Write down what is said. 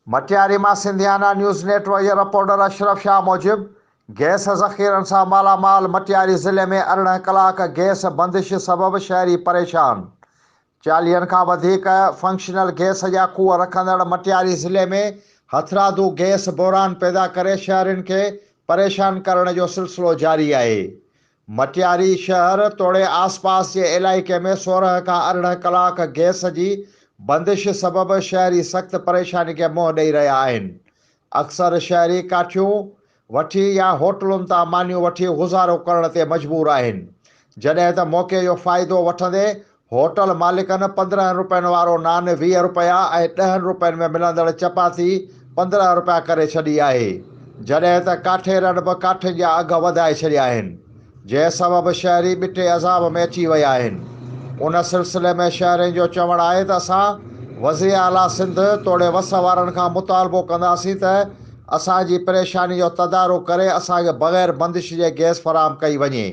मटियारी मां सिंधियाना news network जे reporter Ashraf Shah मूजिब gas ज़ख़ीरनि सां मालामाल मटियारी ज़िले में 18 कलाक गैस बंदिश सबबि शहरी परेशान। 40 खां वधीक फंक्शनल गैस जा खूह रखंदड़ मटियारी ज़िले में हथरादू गैस बहरान पैदा करे शहरियुनि खे परेशान करण जो सिलसिलो जारी आहे। मटियारी शहर तोड़े आसपास जे इलाइक़े में 16 खां 18 कलाक गैस जी बंदिश सबबि शहरी सख़्त परेशानी खे मुंहुं ॾेई रहिया आहिनि। अक्सर शहरी काठियूं वठी या होटलुनि तां मानियूं वठी गुज़ारो करण ते मजबूर आहिनि, जॾहिं त मौक़े जो फ़ाइदो वठंदे होटल मालिकनि 15 रुपयनि वारो नान 20 रुपया ऐं 10 रुपयनि में मिलंदड़ चपाती 15 रुपया करे छॾी आहे, जॾहिं त काठेरनि बि काठियुनि जा अघ वधाए छॾिया आहिनि, जंहिं सबबि शहरी ॿिटे अज़ाब में अची विया आहिनि। उन सिलसिले में शहरियुनि जो चवणु आहे त असां वज़ीर आला सिंध तोड़े वस वारनि खां मुतालबो कंदासीं त असांजी परेशानी जो तदारुक करे असांखे बग़ैर बंदिश जे गैस फ़राहम कई वञे।